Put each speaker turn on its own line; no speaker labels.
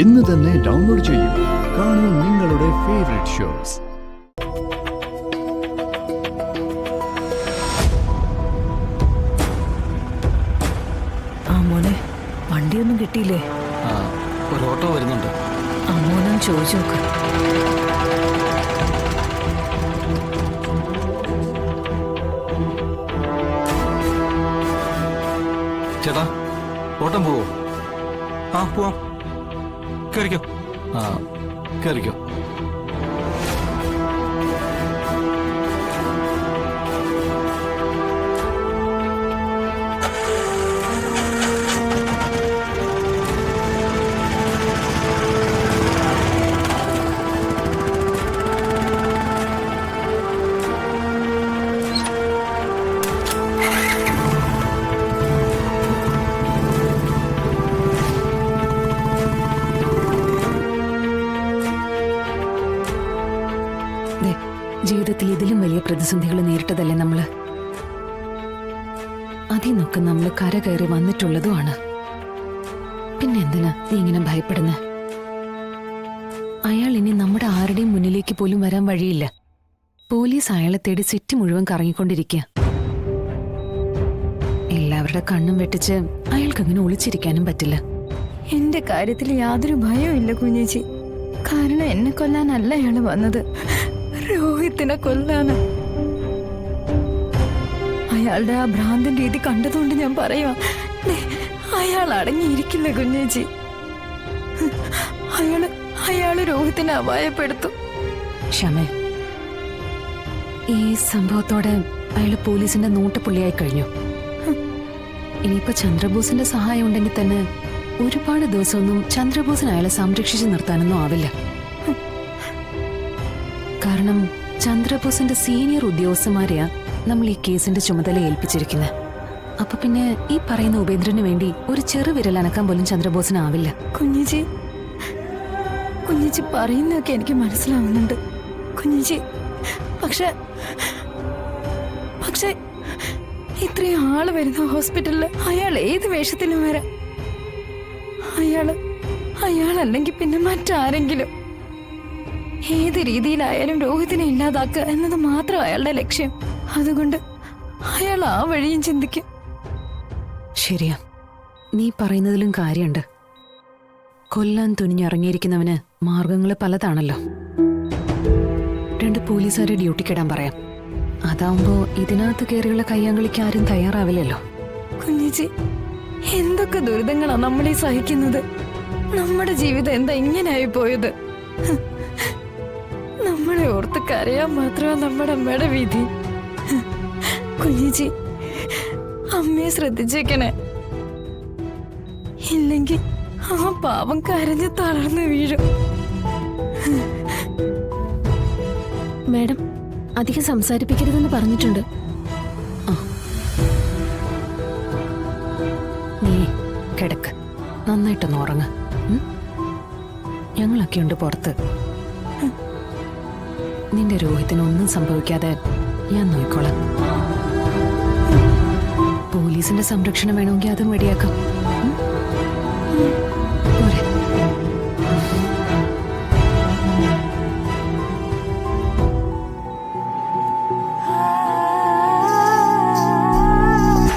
ഇന്ന് തന്നെ ഡൗൺലോഡ് ചെയ്യൂ. കാണൂ നിങ്ങളുടെ ഫേവറേറ്റ് ഷോസ്.
ആ മോനെ, വണ്ടിയൊന്നും കിട്ടിയില്ലേ?
ഒരു ഓട്ടോ വരുന്നുണ്ട്.
ആ മോനും ചോദിച്ചു നോക്ക്.
ചേട്ടാ, ഓട്ടം പോവോ?
പോവാം. കേറിക്കോ.
കേറിക്കോ.
ജീവിതത്തിൽ ഇതിലും വലിയ പ്രതിസന്ധികൾ നേരിട്ടതല്ലേ നമ്മള്. അതിന്നൊക്കെ നമ്മൾ കരകയറി വന്നിട്ടുള്ളതുമാണ്. പിന്നെന്തിനാ നീ ഇങ്ങനെ ഭയപ്പെടുന്നത്? അയാൾ ഇനി നമ്മുടെ ആരുടെയും മുന്നിലേക്ക് പോലും വരാൻ വഴിയില്ല. പോലീസ് അയാളെ തേടി സിറ്റി മുഴുവൻ കറങ്ങിക്കൊണ്ടിരിക്കുക. എല്ലാവരുടെ കണ്ണും വെട്ടിച്ച് അയാൾക്കങ്ങനെ ഒളിച്ചിരിക്കാനും പറ്റില്ല.
എന്റെ കാര്യത്തിൽ യാതൊരു ഭയവും ഇല്ല കുഞ്ഞേച്ചി. കാരണം എന്നെ കൊല്ലാനല്ല അയാള് വന്നത്, രോഹിത്തിനെ കൊല്ലാന്. അയാളുടെ ആ ഭ്രാന്തൻ രീതി കണ്ടതുകൊണ്ട് ഞാൻ പറയുവാ, അയാൾ അടങ്ങിയിരിക്കില്ല കുഞ്ഞേച്ചി. അയാള് രോഹിത്തിനെ അപായപ്പെടുത്തും.
ക്ഷമേ, ഈ സംഭവത്തോടെ അയാള് പോലീസിന്റെ നോട്ടപ്പുള്ളിയായി കഴിഞ്ഞു. ഇനിയിപ്പോ ചന്ദ്രബോസിന്റെ സഹായം ഉണ്ടെങ്കിൽ തന്നെ ഒരുപാട് ദിവസമൊന്നും ചന്ദ്രബോസിന് അയാളെ സംരക്ഷിച്ചു നിർത്താനൊന്നും ആവില്ല. കാരണം ചന്ദ്രബോസിന്റെ സീനിയർ ഉദ്യോഗസ്ഥന്മാരെയാ നമ്മൾ ഈ കേസിന്റെ ചുമതല ഏൽപ്പിച്ചിരിക്കുന്നത്. അപ്പൊ പിന്നെ ഈ പറയുന്ന ഉപേന്ദ്രന് വേണ്ടി ഒരു ചെറുവിരൽ അനക്കാൻ പോലും ചന്ദ്രബോസിന് ആവില്ല.
കുഞ്ഞിച്ചി പറയുന്നതൊക്കെ എനിക്ക് മനസ്സിലാവുന്നുണ്ട് കുഞ്ഞിച്ചി. പക്ഷെ ഇത്രയും ആള് വരുന്ന ഹോസ്പിറ്റലില് അയാൾ ഏത് വേഷത്തിലും വരാം. അയാളല്ലെങ്കിൽ പിന്നെ മറ്റാരെങ്കിലും. ഏത് രീതിയിലായാലും രോഹിത്തിനെ ഇല്ലാതാക്കുക എന്നത് മാത്രം അയാളുടെ ലക്ഷ്യം. അതുകൊണ്ട് അയാൾ ആ വഴിയും ചിന്തിക്കും.
ശരിയാ, നീ പറയുന്നതിലും കാര്യമുണ്ട്. കൊല്ലാൻ തുനിഞ്ഞിറങ്ങിയിരിക്കുന്നവന് മാർഗങ്ങൾ പലതാണല്ലോ. 2 പോലീസുകാരെ ഡ്യൂട്ടിക്കിടാൻ പറയാം. അതാവുമ്പോ ഇതിനകത്ത് കയറിയുള്ള കയ്യാങ്കളിക്ക് ആരും തയ്യാറാവില്ലല്ലോ.
കുഞ്ഞിച്ചി, എന്തൊക്കെ ദുരിതങ്ങളാ നമ്മളീ സഹിക്കുന്നത്. നമ്മുടെ ജീവിതം എന്താ ഇങ്ങനെയായി പോയത്? നമ്മളെ ഓർത്ത് കരയാൻ മാത്രമാ നമ്മുടെ അമ്മയുടെ വിധി. കുഞ്ഞിച്ചി, അമ്മയെ ശ്രദ്ധിച്ചേക്കണേ. ഇല്ലെങ്കിൽ ആ പാവം കരഞ്ഞ് തളർന്ന് വീഴും.
മാഡം, അധികം സംസാരിപ്പിക്കരുതെന്ന് പറഞ്ഞിട്ടുണ്ട്.
നീ കിടക്ക്, നന്നായിട്ടൊന്ന് ഉറങ്ങ. ഞങ്ങളൊക്കെ ഉണ്ട് പുറത്ത്. നിന്റെ രോഹിത്തിനൊന്നും സംഭവിക്കാതെ ഞാൻ നോക്കിക്കോളാം. പോലീസിന്റെ സംരക്ഷണം വേണമെങ്കിൽ അതും റെഡിയാക്കാം.